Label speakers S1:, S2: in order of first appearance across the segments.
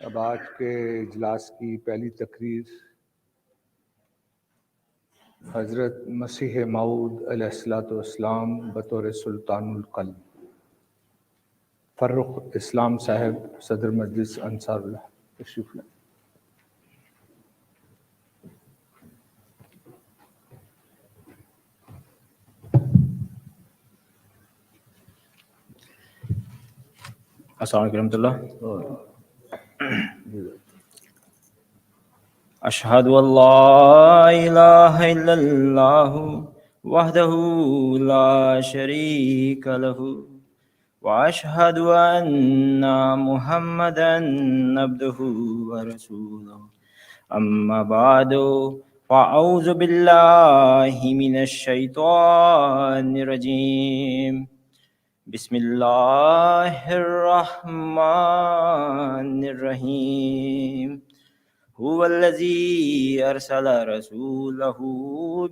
S1: اب آج کے اجلاس کی پہلی تقریر حضرت مسیح موعود علیہ الصلوۃ والسلام بطور سلطان القلب فرخ اسلام صاحب صدر مجلس انصار اللہ تشریف لائیں۔
S2: السلام علیکم ورحمۃ اللہ۔ اشہد ان لا الہ الا اللہ وحدہ لا شریک لہ واشہد ان محمدا عبدہ ورسولہ، اما بعد فاعوذ باللہ من الشیطان الرجیم، بسم اللہ الرحمن الرحیم، هو الذی ارسل رسولہ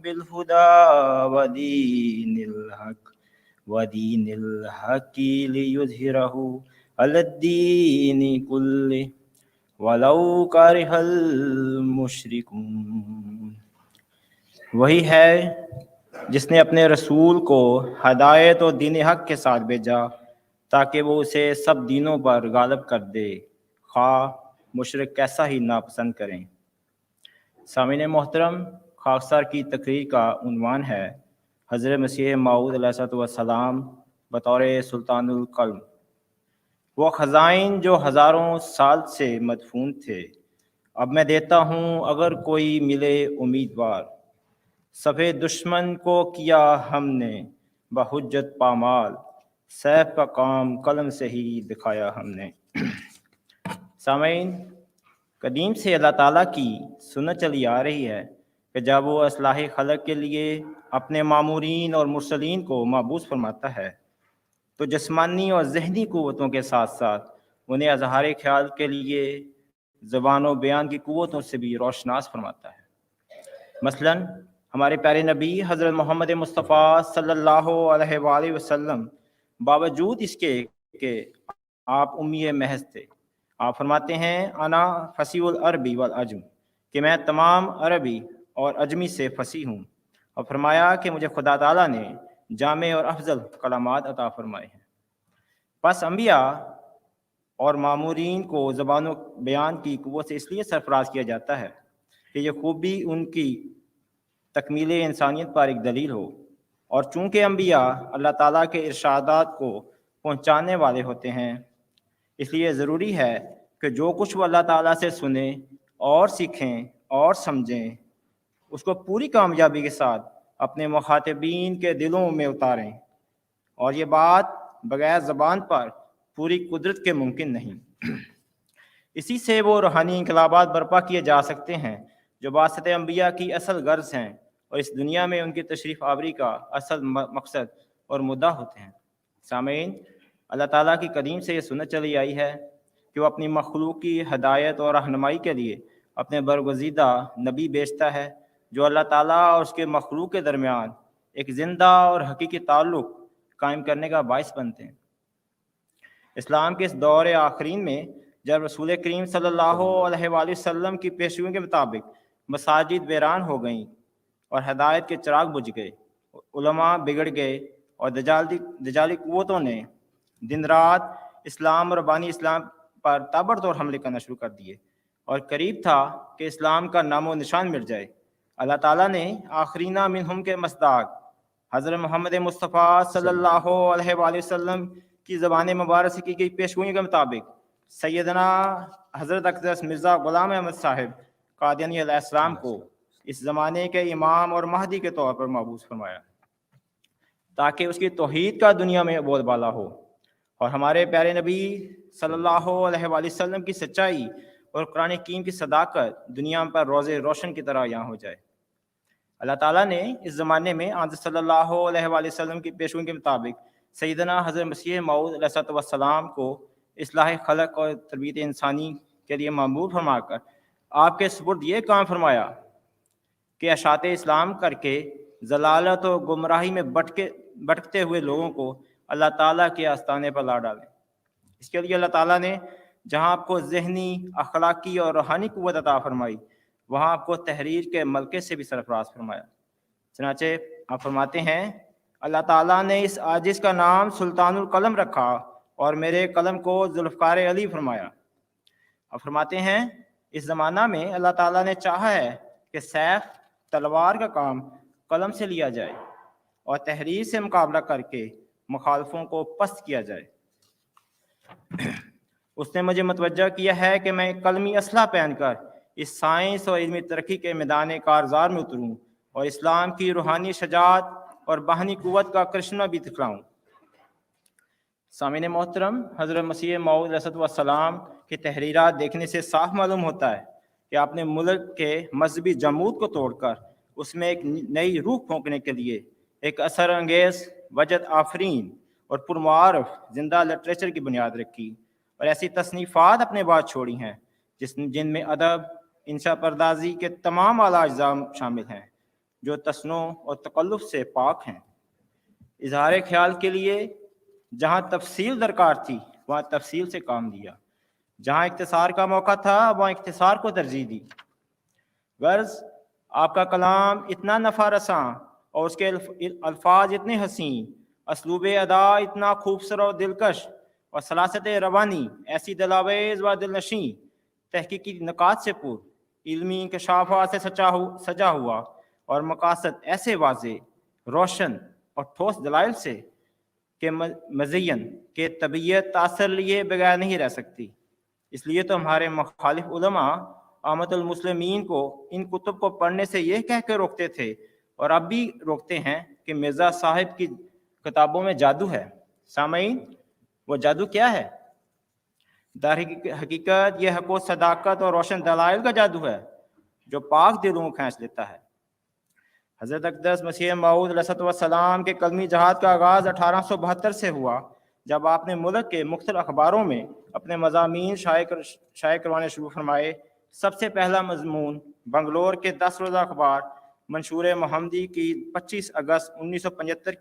S2: بالہدی ودین الحق لیظہرہ علی الدین کلہ ولو کرہ المشرکون۔ وہی ہے جس نے اپنے رسول کو ہدایت و دین حق کے ساتھ بھیجا تاکہ وہ اسے سب دینوں پر غالب کر دے، خواہ مشرک کیسا ہی ناپسند کریں۔ سامعین محترم، خاکسار کی تقریر کا عنوان ہے حضرت مسیح موعود علیہ الصلوۃ والسلام بطور سلطان القلب، وہ خزائن جو ہزاروں سال سے مدفون تھے، اب میں دیتا ہوں اگر کوئی ملے امیدوار، صفِ دشمن کو کیا ہم نے بحجت پامال، سیف کا کام قلم سے ہی دکھایا ہم نے۔ سامعین، قدیم سے اللہ تعالیٰ کی سنت چلی آ رہی ہے کہ جب وہ اصلاح خلق کے لیے اپنے مامورین اور مرسلین کو مبعوث فرماتا ہے تو جسمانی اور ذہنی قوتوں کے ساتھ ساتھ انہیں اظہار خیال کے لیے زبان و بیان کی قوتوں سے بھی روشناس فرماتا ہے۔ مثلاً ہمارے پیارے نبی حضرت محمد مصطفیٰ صلی اللہ علیہ وآلہ وسلم باوجود اس کے کہ آپ امی محض تھے، آپ فرماتے ہیں انا فصیح العربی والعجم، کہ میں تمام عربی اور عجمی سے فصیح ہوں، اور فرمایا کہ مجھے خدا تعالیٰ نے جامع اور افضل کلمات عطا فرمائے ہیں۔ پس انبیاء اور مامورین کو زبان و بیان کی قوت سے اس لیے سرفراز کیا جاتا ہے کہ یہ خوبی ان کی تکمیل انسانیت پر ایک دلیل ہو، اور چونکہ انبیاء اللہ تعالیٰ کے ارشادات کو پہنچانے والے ہوتے ہیں، اس لیے ضروری ہے کہ جو کچھ وہ اللہ تعالیٰ سے سنیں اور سیکھیں اور سمجھیں اس کو پوری کامیابی کے ساتھ اپنے مخاطبین کے دلوں میں اتاریں، اور یہ بات بغیر زبان پر پوری قدرت کے ممکن نہیں۔ اسی سے وہ روحانی انقلابات برپا کیے جا سکتے ہیں جو بعثت انبیاء کی اصل غرض ہیں اور اس دنیا میں ان کی تشریف آوری کا اصل مقصد اور مدعا ہوتے ہیں۔ سامعین، اللہ تعالیٰ کی قدیم سے یہ سنت چلی آئی ہے کہ وہ اپنی مخلوق کی ہدایت اور رہنمائی کے لیے اپنے برگزیدہ نبی بھیجتا ہے جو اللہ تعالیٰ اور اس کے مخلوق کے درمیان ایک زندہ اور حقیقی تعلق قائم کرنے کا باعث بنتے ہیں۔ اسلام کے اس دور آخرین میں جب رسول کریم صلی اللہ علیہ وآلہ وسلم کی پیشگوئی کے مطابق مساجد ویران ہو گئیں اور ہدایت کے چراغ بجھ گئے، علماء بگڑ گئے اور دجالی قوتوں نے دن رات اسلام اور بانی اسلام پر تابڑتوڑ حملے کرنا شروع کر دیے، اور قریب تھا کہ اسلام کا نام و نشان مٹ جائے۔ اللہ تعالیٰ نے آخرین منہم کے مصداق حضرت محمد مصطفیٰ صلی اللہ علیہ وآلہ وسلم کی زبان مبارک سے کی گئی پیشگوئیوں کے مطابق سیدنا حضرت اقدس مرزا غلام احمد صاحب قادیانی علیہ السلام کو اس زمانے کے امام اور مہدی کے طور پر مبعوث فرمایا تاکہ اس کی توحید کا دنیا میں بول بالا ہو، اور ہمارے پیارے نبی صلی اللہ علیہ وآلہ وسلم کی سچائی اور قرآن حکیم کی صداقت دنیا پر روز روشن کی طرح یہاں ہو جائے۔ اللہ تعالیٰ نے اس زمانے میں آن صلی اللہ علیہ وآلہ وسلم کی پیشگوئی کے مطابق سیدنا حضرت مسیح موعود علیہ الصلوۃ والسلام کو اصلاح خلق اور تربیت انسانی کے لیے مامور فرما کر آپ کے سپرد یہ کام فرمایا کہ اشاعت اسلام کر کے ضلالت و گمراہی میں بھٹکتے ہوئے لوگوں کو اللہ تعالیٰ کے آستانے پر لا ڈالیں۔ اس کے لیے اللہ تعالیٰ نے جہاں آپ کو ذہنی، اخلاقی اور روحانی قوت عطا فرمائی، وہاں آپ کو تحریر کے ملکے سے بھی سرفراز فرمایا۔ چنانچہ آپ فرماتے ہیں اللہ تعالیٰ نے اس عاجز کا نام سلطان القلم رکھا اور میرے قلم کو ذوالفقار علی فرمایا۔ آپ فرماتے ہیں اس زمانہ میں اللہ تعالیٰ نے چاہا ہے کہ سیف تلوار کا کام قلم سے لیا جائے اور تحریر سے مقابلہ کر کے مخالفوں کو پست کیا جائے۔ اس نے مجھے متوجہ کیا ہے کہ میں قلمی اسلحہ پہن کر اس سائنس اور علمی ترقی کے میدان کارزار میں اتروں اور اسلام کی روحانی شجاعت اور باہنی قوت کا کرشمہ بھی دکھلاؤں۔ سامعین محترم، حضرت مسیح موعود علیہ السلام کی تحریرات دیکھنے سے صاف معلوم ہوتا ہے کہ آپ نے ملک کے مذہبی جمود کو توڑ کر اس میں ایک نئی روح پھونکنے کے لیے ایک اثر انگیز، وجد آفرین اور پرمعارف زندہ لٹریچر کی بنیاد رکھی اور ایسی تصنیفات اپنے بعد چھوڑی ہیں جن میں ادب، انشا پردازی کے تمام اعلیٰ اجزاء شامل ہیں جو تصنع اور تکلف سے پاک ہیں۔ اظہار خیال کے لیے جہاں تفصیل درکار تھی وہاں تفصیل سے کام لیا، جہاں اختصار کا موقع تھا وہاں اختصار کو ترجیح دی۔ غرض آپ کا کلام اتنا نفع رساں اور اس کے الفاظ اتنے حسین، اسلوب ادا اتنا خوبصورت اور دلکش، اور سلاست روانی ایسی دلاویز و دلنشیں، تحقیقی نکات سے پر، علمی انکشافات سے سجا ہوا اور مقاصد ایسے واضح، روشن اور ٹھوس دلائل سے کہ مزین کہ طبیعت تاثر لیے بغیر نہیں رہ سکتی۔ اس لیے تو ہمارے مخالف علماء عامت المسلمین کو ان کتب کو پڑھنے سے یہ کہہ کے روکتے تھے اور اب بھی روکتے ہیں کہ مرزا صاحب کی کتابوں میں جادو ہے۔ سامعین، وہ جادو کیا ہے؟ در حقیقت یہ حق و صداقت اور روشن دلائل کا جادو ہے جو پاک دلوں کو کھینچ لیتا ہے۔ حضرت اقدس مسیح موعود علیہ السلام کے قلمی جہاد کا آغاز 1872 سے ہوا، جب آپ نے ملک کے مختلف اخباروں میں اپنے مضامین شائع کروانے شروع فرمائے۔ سب سے پہلا مضمون بنگلور کے 10 روزہ اخبار منشور محمدی کی 25 اگست 1975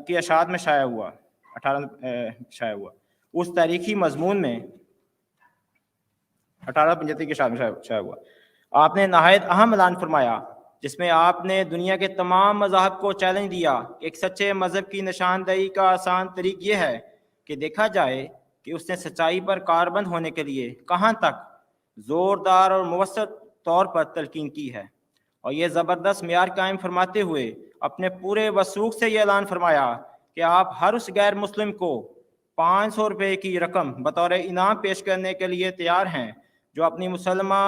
S2: کی اشاعت میں شائع ہوا۔ اس تاریخی مضمون میں 1875 کی اشاعت میں شائع ہوا۔ آپ نے نہایت اہم اعلان فرمایا جس میں آپ نے دنیا کے تمام مذاہب کو چیلنج دیا کہ ایک سچے مذہب کی نشاندہی کا آسان طریق یہ ہے کہ دیکھا جائے کہ اس نے سچائی پر کاربند ہونے کے لیے کہاں تک زوردار اور موثر طور پر تلقین کی ہے، اور یہ زبردست معیار قائم فرماتے ہوئے اپنے پورے وثوق سے یہ اعلان فرمایا کہ آپ ہر اس غیر مسلم کو 500 روپے کی رقم بطور انعام پیش کرنے کے لیے تیار ہیں جو اپنی مسلمہ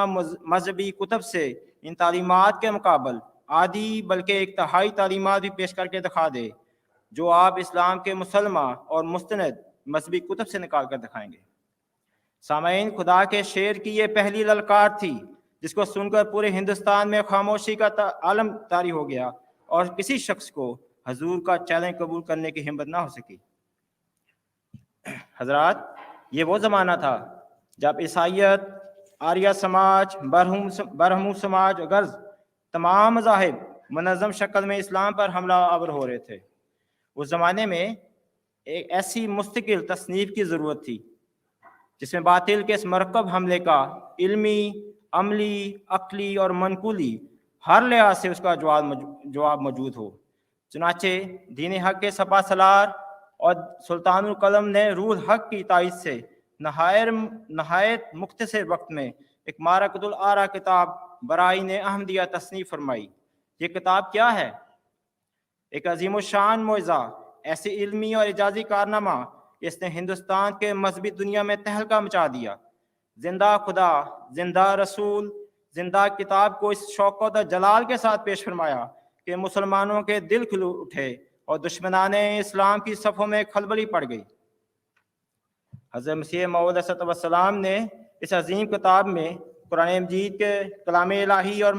S2: مذہبی کتب سے ان تعلیمات کے مقابل آدھی بلکہ ایک تہائی تعلیمات بھی پیش کر کے دکھا دے جو آپ اسلام کے مسلمہ اور مستند مذہبی کتب سے نکال کر دکھائیں گے۔ سامعین، خدا کے شعر کی یہ پہلی للکار تھی جس کو سن کر پورے ہندوستان میں خاموشی کا عالم طاری ہو گیا اور کسی شخص کو حضور کا چیلنج قبول کرنے کی ہمت نہ ہو سکی۔ حضرات، یہ وہ زمانہ تھا جب عیسائیت، آریہ سماج، برہمو سماج، غرض تمام مذاہب منظم شکل میں اسلام پر حملہ آور ہو رہے تھے۔ اس زمانے میں ایک ایسی مستقل تصنیف کی ضرورت تھی جس میں باطل کے اس مرکب حملے کا علمی، عملی، عقلی اور منقولی ہر لحاظ سے اس کا جواب موجود ہو۔ چنانچہ دین حق کے سپہ سالار اور سلطان القلم نے روح حق کی تائید سے نہایت مختصر وقت میں ایک معرکۃ الآراء کتاب برائین احمدیہ تصنیف فرمائی۔ یہ کتاب کیا ہے؟ ایک عظیم الشان معجزہ، ایسی علمی اور اعجازی کارنامہ کہ اس نے ہندوستان کے مذہبی دنیا میں تہلکہ مچا دیا۔ زندہ خدا، زندہ رسول، زندہ کتاب کو اس شوکت اور جلال کے ساتھ پیش فرمایا کہ مسلمانوں کے دل کھل اٹھے اور دشمنان اسلام کی صفوں میں کھلبلی پڑ گئی۔ حضرت مسیح موعود علیہ السلام نے اس عظیم کتاب میں قرآن مجید کے کلام الہی اور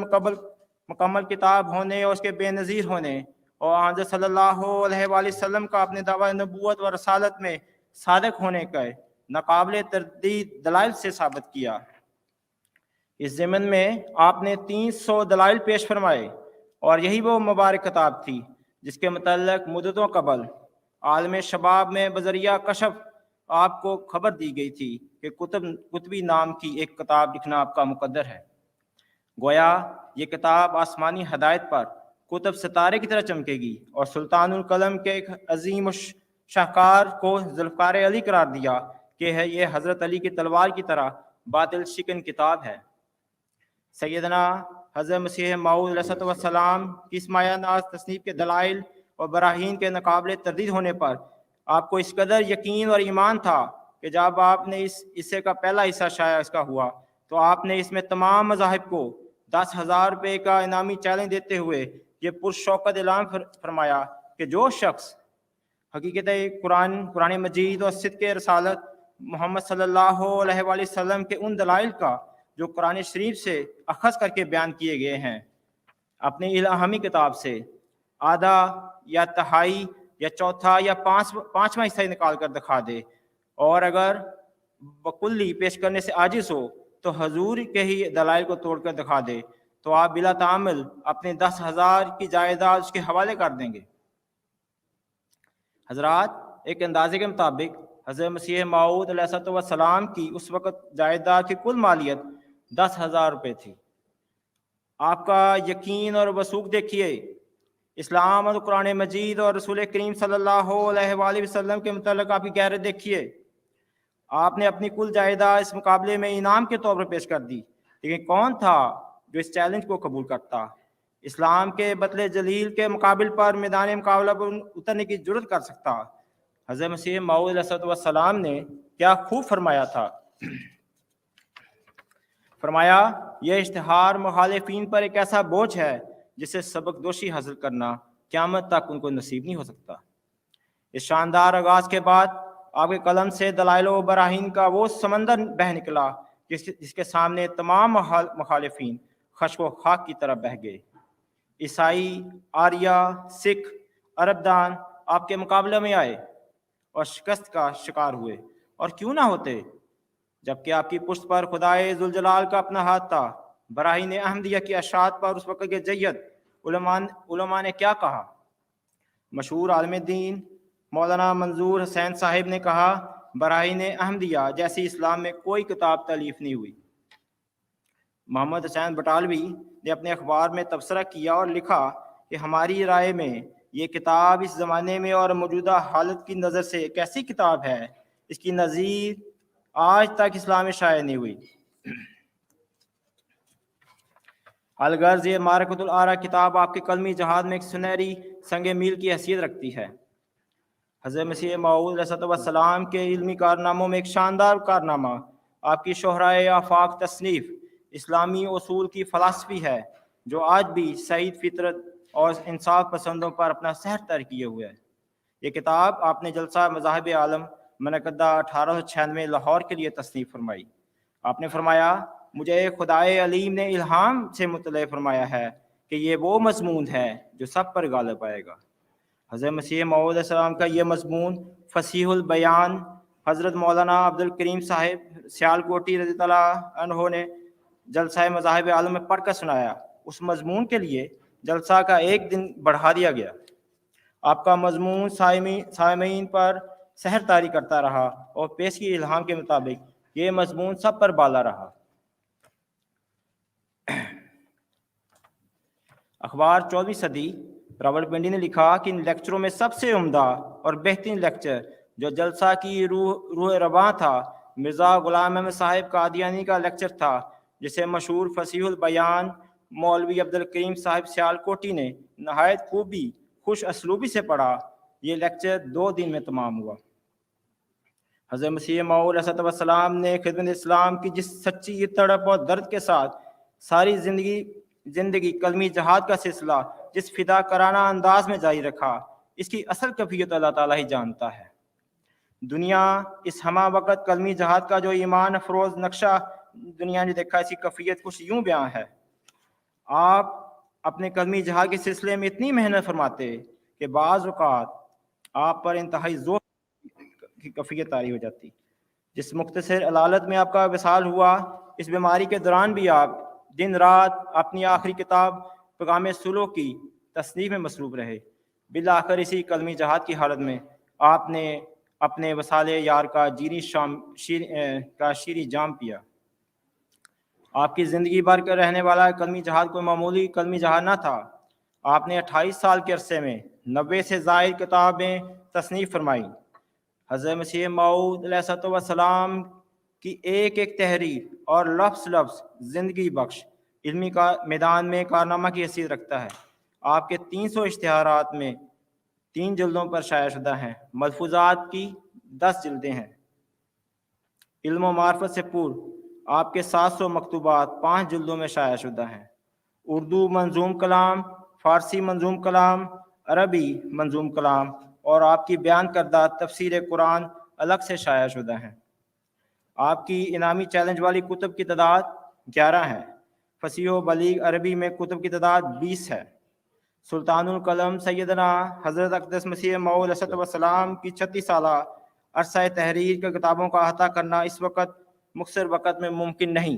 S2: مکمل کتاب ہونے اور اس کے بے نظیر ہونے اور حضرت صلی اللہ علیہ وآلہ وسلم کا اپنے دعوی نبوت و رسالت میں صادق ہونے کا ناقابل تردید دلائل سے ثابت کیا۔ اس ضمن میں آپ نے 300 دلائل پیش فرمائے اور یہی وہ مبارک کتاب تھی جس کے متعلق مدتوں قبل عالم شباب میں بذریعہ کشف آپ کو خبر دی گئی تھی کہ قطبی نام کی ایک کتاب لکھنا آپ کا مقدر ہے۔ گویا یہ کتاب آسمانی ہدایت پر قطب ستارے کی طرح چمکے گی، اور سلطان القلم کے ایک عظیم شاہکار کو ذوالفقار علی قرار دیا کہ یہ حضرت علی کی تلوار کی طرح باطل شکن کتاب ہے۔ سیدنا حضرت مسیح موعود علیہ السلام کی اس مایہ ناز تصنیف کے دلائل اور براہین کے ناقابل تردید ہونے پر آپ کو اس قدر یقین اور ایمان تھا کہ جب آپ نے اس حصے کا پہلا حصہ شائع اس کا ہوا تو آپ نے اس میں تمام مذاہب کو 10,000 روپے کا انعامی چیلنج دیتے ہوئے یہ پرشوکت اعلان فرمایا کہ جو شخص حقیقت قرآن مجید اور صدق رسالت محمد صلی اللہ علیہ وآلہ وسلم کے ان دلائل کا جو قرآن شریف سے اخذ کر کے بیان کیے گئے ہیں اپنی الہامی کتاب سے آدھا یا تہائی یا چوتھا یا پانچواں حصہ نکال کر دکھا دے، اور اگر بکلی پیش کرنے سے عاجز ہو تو حضور کے ہی دلائل کو توڑ کر دکھا دے، تو آپ بلا تعامل اپنے 10,000 کی جائیداد اس کے حوالے کر دیں گے۔ حضرات، ایک اندازے کے مطابق حضرت مسیح موعود علیہ السلام کی اس وقت جائیداد کی کل مالیت 10,000 روپے تھی۔ آپ کا یقین اور وثوق دیکھیے، اسلام اور قرآن مجید اور رسول کریم صلی اللہ علیہ وآلہ وسلم کے متعلق آپ کی غیرت دیکھیے۔ آپ نے اپنی کل جائیداد اس مقابلے میں انعام کے طور پر پیش کر دی، لیکن کون تھا جو اس چیلنج کو قبول کرتا، اسلام کے بطل جلیل کے مقابل پر میدان مقابلہ پر اترنے کی جرت کر سکتا؟ حضرت مسیح موعود علیہ السلام نے کیا خوب فرمایا تھا۔ فرمایا، یہ اشتہار مخالفین پر ایک ایسا بوجھ ہے جسے سبق دوشی حاصل کرنا قیامت تک ان کو نصیب نہیں ہو سکتا۔ اس شاندار آغاز کے بعد آپ کے قلم سے دلائل و براہین کا وہ سمندر بہہ نکلا جس کے سامنے تمام مخالفین خشک و خاک کی طرح بہہ گئے۔ عیسائی، آریہ، سکھ، عرب دان آپ کے مقابلے میں آئے اور شکست کا شکار ہوئے، اور کیوں نہ ہوتے جبکہ آپ کی پشت پر خدائے ذوالجلال کا اپنا ہاتھ تھا۔ براہین احمدیہ کی اشاعت پر اس وقت کے جید علماء نے کیا کہا؟ مشہور عالم دین مولانا منظور حسین صاحب نے کہا، براہین احمدیہ جیسی اسلام میں کوئی کتاب تالیف نہیں ہوئی۔ محمد حسین بٹالوی نے اپنے اخبار میں تبصرہ کیا اور لکھا کہ ہماری رائے میں یہ کتاب اس زمانے میں اور موجودہ حالت کی نظر سے ایک ایسی کتاب ہے اس کی نظیر آج تک اسلام میں شائع نہیں ہوئی۔ الغرض یہ معرکۃ الآراء کتاب آپ کے قلمی جہاد میں ایک سنہری سنگ میل کی حیثیت رکھتی ہے۔ حضرت مسیح موعود علیہ السلام کے علمی کارناموں میں ایک شاندار کارنامہ آپ کی شہرائے آفاق تصنیف اسلامی اصول کی فلسفی ہے، جو آج بھی سعید فطرت اور انصاف پسندوں پر اپنا سحر طے کیے ہوئے ہے۔ یہ کتاب آپ نے جلسہ مذاہب عالم منعقدہ 1896 لاہور کے لیے تصنیف فرمائی۔ آپ نے فرمایا، مجھے خدائے علیم نے الہام سے مطلع فرمایا ہے کہ یہ وہ مضمون ہے جو سب پر غالب آئے گا۔ حضرت مسیح موعود علیہ السلام کا یہ مضمون فصیح البیان حضرت مولانا عبد الکریم صاحب سیالکوٹی رضی اللہ عنہ نے جلسہ مذاہب عالم میں پڑھ کر سنایا۔ اس مضمون کے لیے جلسہ کا ایک دن بڑھا دیا گیا۔ آپ کا مضمون سامعین پر سحر طاری کرتا رہا اور پیش کی الہام کے مطابق یہ مضمون سب پر بالا رہا۔ اخبار 14ویں صدی راولپنڈی نے لکھا کہ ان لیکچروں میں سب سے عمدہ اور بہترین لیکچر جو جلسہ کی روح رواں تھا، مرزا غلام احمد صاحب قادیانی کا لیکچر تھا، جسے مشہور فصیح البیان مولوی عبد الکریم صاحب سیالکوٹی نے نہایت خوبی خوش اسلوبی سے پڑھا۔ یہ لیکچر 2 دن میں تمام ہوا۔ حضرت مسیح موعود علیہ السلام نے خدمت اسلام کی جس سچی تڑپ اور درد کے ساتھ ساری زندگی قلمی جہاد کا سلسلہ جس فدا کرانہ انداز میں جاری رکھا، اس کی اصل کیفیت اللہ تعالیٰ ہی جانتا ہے۔ دنیا اس ہمہ وقت قلمی جہاد کا جو ایمان افروز نقشہ دنیا نے دیکھا، اس کی کیفیت کچھ یوں بیان ہے۔ آپ اپنے قلمی جہاد کے سلسلے میں اتنی محنت فرماتے کہ بعض اوقات آپ پر انتہائی ذوق کی کیفیت طاری ہو جاتی۔ جس مختصر علالت میں آپ کا وصال ہوا، اس بیماری کے دوران بھی آپ دن رات اپنی آخری کتاب پیغام صلح کی تصنیف میں مصروف رہے۔ بالآخر اسی قلمی جہاد کی حالت میں آپ نے اپنے وصال یار کا شیریں جام پیا۔ آپ کی زندگی بھر کر رہنے والا کلمی جہاد کوئی معمولی کلمی جہاد نہ تھا۔ آپ نے 28 سال کے عرصے میں 90 سے زائد کتابیں تصنیف فرمائی۔ حضرت مسیح موعود علیہ السلام کی ایک ایک تحریر اور لفظ لفظ زندگی بخش علمی کا میدان میں کارنامہ کی حیثیت رکھتا ہے۔ آپ کے 300 اشتہارات میں 3 جلدوں پر شائع شدہ ہیں، ملفوظات کی 10 جلدیں ہیں۔ علم و معرفت سے پور آپ کے 700 مکتوبات 5 جلدوں میں شائع شدہ ہیں۔ اردو منظوم کلام، فارسی منظوم کلام، عربی منظوم کلام اور آپ کی بیان کردہ تفسیر قرآن الگ سے شائع شدہ ہیں۔ آپ کی انعامی چیلنج والی کتب کی تعداد 11 ہے۔ فصیح و بلیغ عربی میں کتب کی تعداد 20 ہے۔ سلطان القلم سیدنا حضرت اقدس مسیح موعود علیہ السلام کی 36 سالہ عرصہ تحریر کے کتابوں کا احاطہ کرنا اس وقت مختصر وقت میں ممکن نہیں،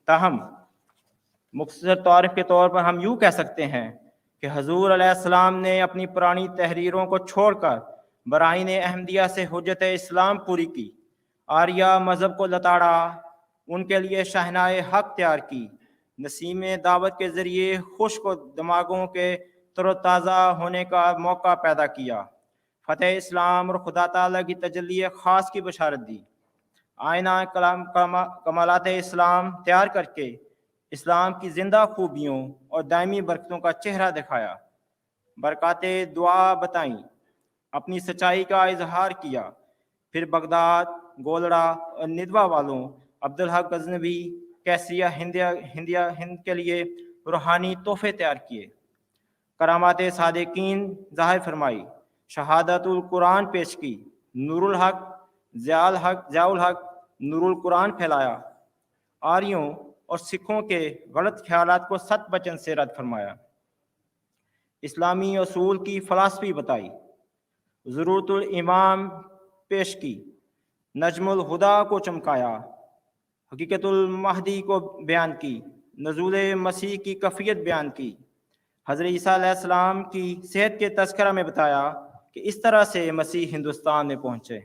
S2: تاہم مختصر تعارف کے طور پر ہم یوں کہہ سکتے ہیں کہ حضور علیہ السلام نے اپنی پرانی تحریروں کو چھوڑ کر براہین احمدیہ سے حجت اسلام پوری کی، آریہ مذہب کو لتاڑا، ان کے لیے شاہنائے حق تیار کی، نسیم دعوت کے ذریعے خشک و دماغوں کے تر و تازہ ہونے کا موقع پیدا کیا، فتح اسلام اور خدا تعالیٰ کی تجلی خاص کی بشارت دی، آئینہ کمالات اسلام تیار کر کے اسلام کی زندہ خوبیوں اور دائمی برکتوں کا چہرہ دکھایا، برکات دعا بتائیں، اپنی سچائی کا اظہار کیا، پھر بغداد، گولڑا اور ندوہ والوں، عبدالحق غزنوی، کیسریہ ہند کے لیے روحانی تحفے تیار کیے، کرامات صادقین ظاہر فرمائی، شہادت القرآن پیش کی، نور الحق ضیاء الحق نور القرآن پھیلایا، آریوں اور سکھوں کے غلط خیالات کو ست بچن سے رد فرمایا، اسلامی اصول کی فلسفی بتائی، ضرورت الامام پیش کی، نجم الہدا کو چمکایا، حقیقت المہدی کو بیان کی، نزول مسیح کی کیفیت بیان کی، حضرت عیسیٰ علیہ السلام کی صحت کے تذکرہ میں بتایا کہ اس طرح سے مسیح ہندوستان میں پہنچے،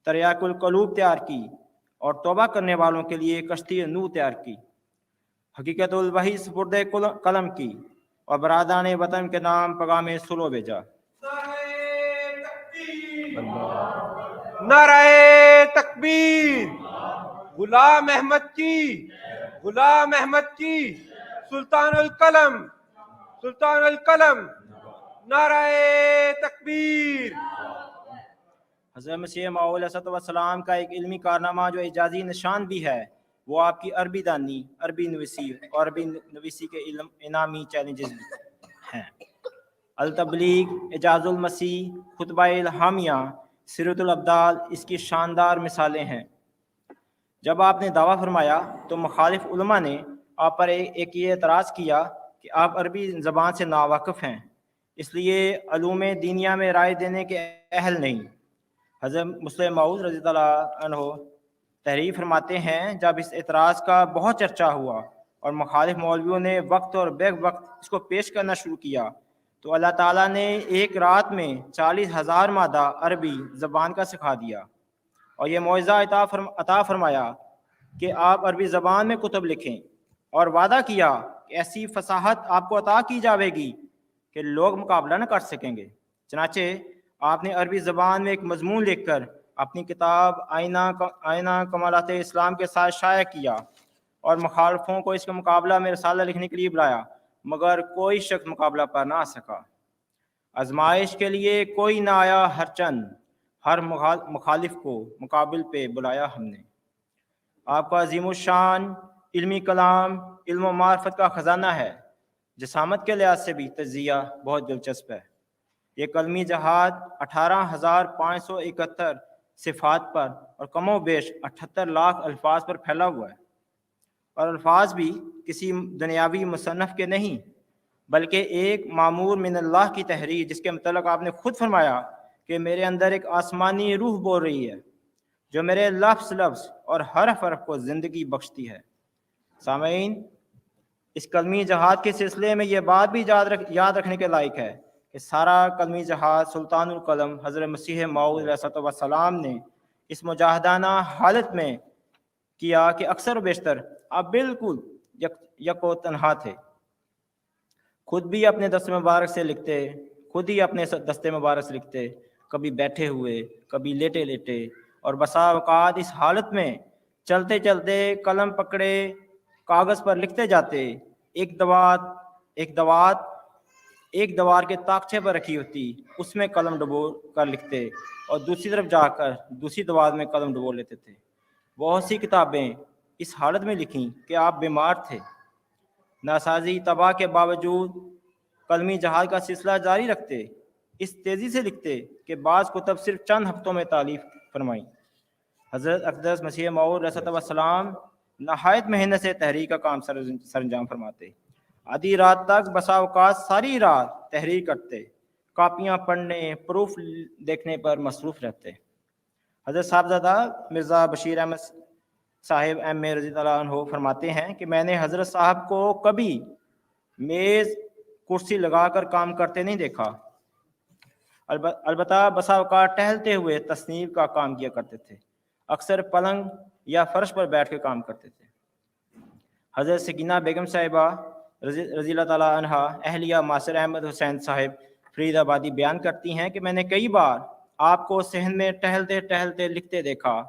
S2: تریاق القلوب تیار کی اور توبہ کرنے والوں کے لیے کشتی نوح تیار کی، حقیقت الوحی سپرد قلم کی اور برادران وطن کے نام پیغام صلح بھیجا۔
S3: نعرہ تکبیر، غلام احمد کی، غلام احمد کی، سلطان القلم، سلطان القلم، نعرہ تکبیر۔
S2: حضرت مسیح موعود علیہ السلام کا ایک علمی کارنامہ جو اعجازی نشان بھی ہے وہ آپ کی عربی دانی، عربی نویسی اور عربی نویسی کے علم انعامی چیلنجز ہیں۔ التبلیغ، اعجاز المسیح، خطبہ الہامیہ، سیرت الابدال اس کی شاندار مثالیں ہیں۔ جب آپ نے دعویٰ فرمایا تو مخالف علماء نے آپ پر ایک یہ اعتراض کیا کہ آپ عربی زبان سے ناواقف ہیں، اس لیے علوم دینیہ میں رائے دینے کے اہل نہیں۔ حضرت مسلم موعود رضی اللہ عنہ تحریر فرماتے ہیں، جب اس اعتراض کا بہت چرچا ہوا اور مخالف مولویوں نے وقت اور بے وقت اس کو پیش کرنا شروع کیا تو اللہ تعالیٰ نے ایک رات میں 40,000 مادہ عربی زبان کا سکھا دیا اور یہ معجزہ عطا فرمایا کہ آپ عربی زبان میں کتب لکھیں، اور وعدہ کیا کہ ایسی فصاحت آپ کو عطا کی جاوے گی کہ لوگ مقابلہ نہ کر سکیں گے۔ چنانچہ آپ نے عربی زبان میں ایک مضمون لکھ کر اپنی کتاب آئینہ کمالات اسلام کے ساتھ شائع کیا اور مخالفوں کو اس کے مقابلہ میں رسالہ لکھنے کے لیے بلایا، مگر کوئی شخص مقابلہ پر نہ آ سکا۔ آزمائش کے لیے کوئی نہ آیا، ہر مخالف کو مقابل پہ بلایا ہم نے۔ آپ کا عظیم الشان علمی کلام علم و معرفت کا خزانہ ہے، جسامت کے لحاظ سے بھی تجزیہ بہت دلچسپ ہے۔ یہ کلمی جہاد 18,571 صفات پر اور کم و بیش 78 لاکھ الفاظ پر پھیلا ہوا ہے، اور الفاظ بھی کسی دنیاوی مصنف کے نہیں بلکہ ایک معمور من اللہ کی تحریر، جس کے متعلق آپ نے خود فرمایا کہ میرے اندر ایک آسمانی روح بول رہی ہے جو میرے لفظ اور حرف کو زندگی بخشتی ہے۔ سامعین، اس کلمی جہاد کے سلسلے میں یہ بات بھی یاد رکھنے کے لائق ہے کہ سارا کلمی جہاد سلطان القلم حضرت مسیح موعود علیہ السلام نے اس مجاہدانہ حالت میں کیا کہ اکثر و بیشتر آپ بالکل یک و تنہا تھے. خود بھی اپنے دستے مبارک سے لکھتے، خود ہی اپنے دستے مبارک سے لکھتے، کبھی بیٹھے ہوئے، کبھی لیٹے لیٹے، اور بسا اوقات اس حالت میں چلتے چلتے قلم پکڑے کاغذ پر لکھتے جاتے. ایک دوار کے تاقچے پر رکھی ہوتی، اس میں قلم ڈبو کر لکھتے، اور دوسری طرف جا کر دوسری دوار میں قلم ڈبو لیتے تھے. بہت سی کتابیں اس حالت میں لکھیں کہ آپ بیمار تھے. ناسازی تباہ کے باوجود قلمی جہاد کا سلسلہ جاری رکھتے، اس تیزی سے لکھتے کہ بعض کتب صرف چند ہفتوں میں تالیف فرمائیں. حضرت اقدس مسیح موعود علیہ السلام نہایت محنت سے تحریر کا کام سر انجام فرماتے. آدھی رات تک بسا اوقات ساری رات تحریر کرتے، کاپیاں پڑھنے، پروف دیکھنے پر مصروف رہتے. حضرت صاحبزادہ مرزا بشیر احمد صاحب ایم اے رضی اللہ عنہ فرماتے ہیں کہ میں نے حضرت صاحب کو کبھی میز کرسی لگا کر کام کرتے نہیں دیکھا. البتہ بسا اوقات ٹہلتے ہوئے تصنیف کا کام کیا کرتے تھے، اکثر پلنگ یا فرش پر بیٹھ کے کام کرتے تھے. حضرت سکینہ بیگم صاحبہ رضی اللہ تعالیٰ عنہ اہلیہ ماسر احمد حسین صاحب فرید آبادی بیان کرتی ہیں کہ میں نے کئی بار آپ کو صحن میں ٹہلتے ٹہلتے لکھتے دیکھا.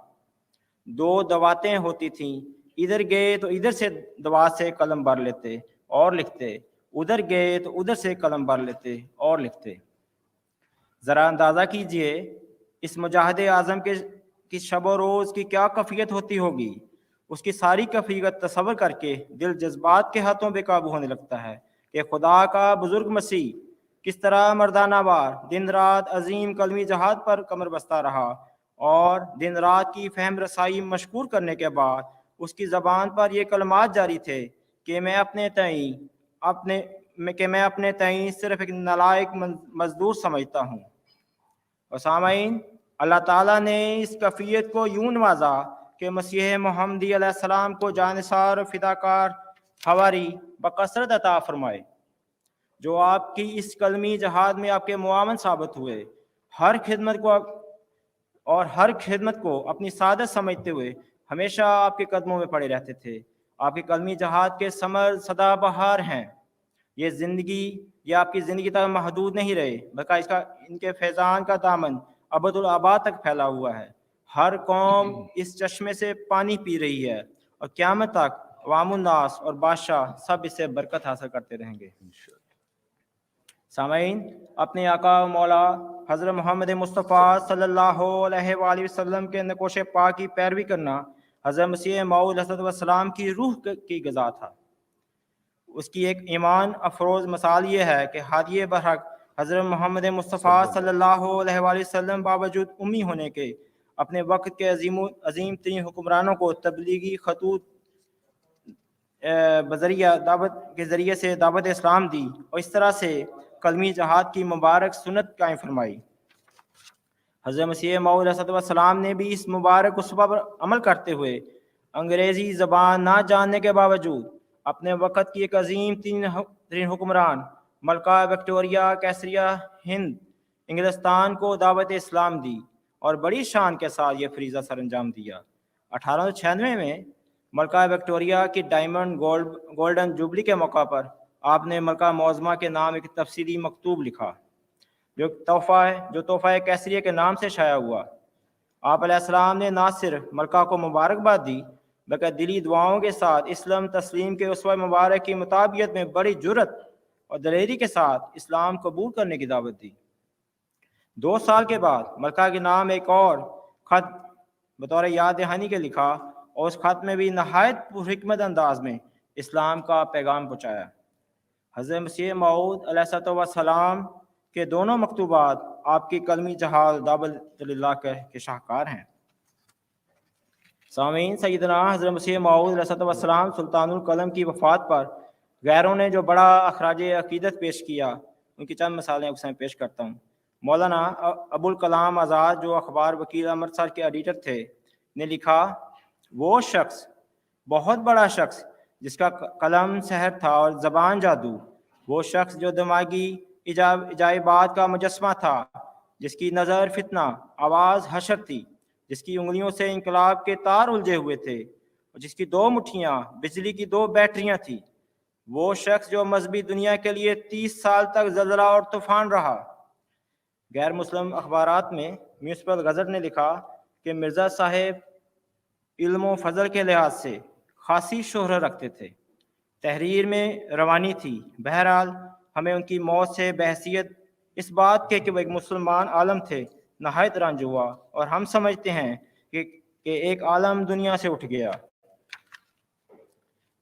S2: 2 دواتیں ہوتی تھیں، ادھر گئے تو ادھر سے دوات سے قلم بھر لیتے اور لکھتے، ادھر گئے تو ادھر سے قلم بھر لیتے اور لکھتے. ذرا اندازہ کیجئے اس مجاہد اعظم کی شب و روز کی کیا کیفیت ہوتی ہوگی. اس کی ساری کیفیت تصور کر کے دل جذبات کے ہاتھوں بے قابو ہونے لگتا ہے کہ خدا کا بزرگ مسیح کس طرح مردانہ وار دن رات عظیم قلمی جہاد پر کمر بستہ رہا، اور دن رات کی فہم رسائی مشکور کرنے کے بعد اس کی زبان پر یہ کلمات جاری تھے کہ میں اپنے تئیں صرف ایک نالائق مزدور سمجھتا ہوں. اور سامعین، اللہ تعالیٰ نے اس کیفیت کو یوں نوازا کہ مسیح محمدی علیہ السلام کو جانثار و فداکار حواری بکثرت عطا فرمائے، جو آپ کی اس کلمی جہاد میں آپ کے معاون ثابت ہوئے. ہر خدمت کو اپنی سعادت سمجھتے ہوئے ہمیشہ آپ کے قدموں میں پڑے رہتے تھے. آپ کے کلمی جہاد کے ثمر سدا بہار ہیں. یہ آپ کی زندگی تک محدود نہیں رہے، بلکہ ان کے فیضان کا دامن ابد الآباد تک پھیلا ہوا ہے. ہر قوم اس چشمے سے پانی پی رہی ہے، اور قیامت تک عوام الناس اور بادشاہ سب اس سے برکت حاصل کرتے رہیں گے. سامعین، اپنے آقا و مولا حضرت محمد مصطفیٰ صلی اللہ علیہ وآلہ وسلم کے نقوش پاک کی پیروی کرنا حضرت مسیح موعود علیہ السلام کی روح کی غذا تھا. اس کی ایک ایمان افروز مثال یہ ہے کہ ہادی برحق حضرت محمد مصطفیٰ صلی اللہ علیہ وآلہ وسلم باوجود امی ہونے کے اپنے وقت کے عظیم ترین حکمرانوں کو تبلیغی خطوط کے ذریعے سے دعوت اسلام دی، اور اس طرح سے کلمی جہاد کی مبارک سنت قائم فرمائی. حضرت مسیح موعود علیہ السلام نے بھی اس مبارک اسوہ پر عمل کرتے ہوئے انگریزی زبان نہ جاننے کے باوجود اپنے وقت کی ایک عظیم ترین حکمران ملکہ وکٹوریہ کیسریہ ہند انگلستان کو دعوت اسلام دی، اور بڑی شان کے ساتھ یہ فریضہ سر انجام دیا. 1896 میں ملکہ وکٹوریہ کی ڈائمنڈ گولڈن جوبلی کے موقع پر آپ نے ملکہ معظمہ کے نام ایک تفصیلی مکتوب لکھا جو تحفہ کیسریہ کے نام سے شائع ہوا. آپ علیہ السلام نے نہ صرف ملکہ کو مبارکباد دی، بلکہ دلی دعاؤں کے ساتھ اسلام تسلیم کے اسوہ مبارک کی مطابقت میں بڑی جرت اور دلیری کے ساتھ اسلام قبول کرنے کی دعوت دی. 2 سال کے بعد ملکہ کے نام ایک اور خط بطور یاد دہانی کے لکھا، اور اس خط میں بھی نہایت پرحکمت انداز میں اسلام کا پیغام پہنچایا. حضرت مسیح موعود علیہ السلام کے دونوں مکتوبات آپ کی کلمی جہاد دعوت اللہ کے شاہکار ہیں. سامعین، سیدنا حضرت مسیح موعود علیہ السلام سلطان القلم کی وفات پر غیروں نے جو بڑا اخراج عقیدت پیش کیا، ان کی چند مثالیں آپ سے پیش کرتا ہوں. مولانا ابو الکلام آزاد، جو اخبار وکیل امرتسر کے ایڈیٹر تھے، نے لکھا، وہ شخص، بہت بڑا شخص جس کا قلم سحر تھا اور زبان جادو، وہ شخص جو دماغی عجائبات کا مجسمہ تھا، جس کی نظر فتنہ، آواز حشر تھی، جس کی انگلیوں سے انقلاب کے تار الجھے ہوئے تھے، اور جس کی 2 مٹھیاں بجلی کی 2 بیٹریاں تھیں، وہ شخص جو مذہبی دنیا کے لیے 30 سال تک زلزلہ اور طوفان رہا۔ غیر مسلم اخبارات میں میونسپل غزل نے لکھا کہ مرزا صاحب علم و فضل کے لحاظ سے خاصی شہرت رکھتے تھے، تحریر میں روانی تھی۔ بہرحال ہمیں ان کی موت سے بحیثیت اس بات کے کہ وہ ایک مسلمان عالم تھے نہایت رنج ہوا، اور ہم سمجھتے ہیں کہ ایک عالم دنیا سے اٹھ گیا۔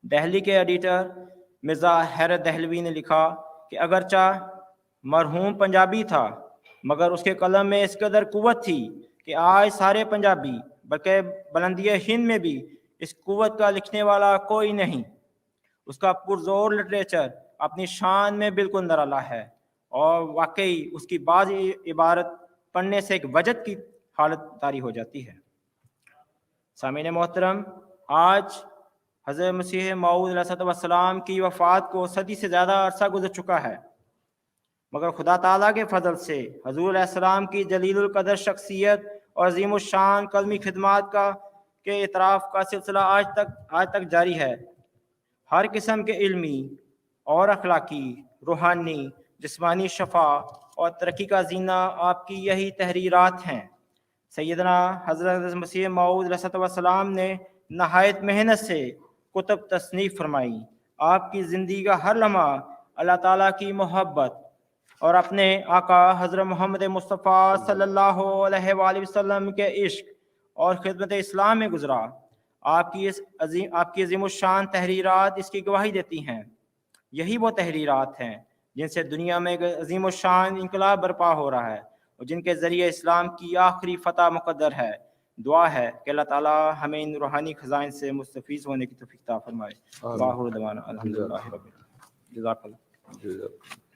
S2: دہلی کے ایڈیٹر مرزا حیرت دہلوی نے لکھا کہ اگرچہ مرحوم پنجابی تھا، مگر اس کے قلم میں اس قدر قوت تھی کہ آج سارے پنجابی بلکہ بلندی ہند میں بھی اس قوت کا لکھنے والا کوئی نہیں۔ اس کا پرزور لٹریچر اپنی شان میں بالکل نرالا ہے، اور واقعی اس کی بعض عبارت پڑھنے سے ایک وجد کی حالت طاری ہو جاتی ہے۔ سامعین محترم، آج حضرت مسیح موعود علیہ السلام کی وفات کو صدی سے زیادہ عرصہ گزر چکا ہے، مگر خدا تعالیٰ کے فضل سے حضور علیہ السلام کی جلیل القدر شخصیت اور عظیم الشان قلمی خدمات کے اعتراف کا سلسلہ آج تک جاری ہے۔ ہر قسم کے علمی اور اخلاقی، روحانی، جسمانی شفا اور ترقی کا زینہ آپ کی یہی تحریرات ہیں۔ سیدنا حضرت مسیح موعود علیہ السلام نے نہایت محنت سے کتب تصنیف فرمائی۔ آپ کی زندگی کا ہر لمحہ اللہ تعالیٰ کی محبت اور اپنے آقا حضرت محمد مصطفیٰ صلی اللہ علیہ وآلہ وسلم کے عشق اور خدمت اسلام میں گزرا۔ آپ کی عظیم الشان تحریرات اس کی گواہی دیتی ہیں۔ یہی وہ تحریرات ہیں جن سے دنیا میں ایک عظیم الشان انقلاب برپا ہو رہا ہے، اور جن کے ذریعے اسلام کی آخری فتح مقدر ہے۔ دعا ہے کہ اللہ تعالیٰ ہمیں ان روحانی خزائن سے مستفیض ہونے کی توفیق عطا فرمائے۔ آخر دعوانا الحمدللہ رب العالمین۔ جزاک اللہ۔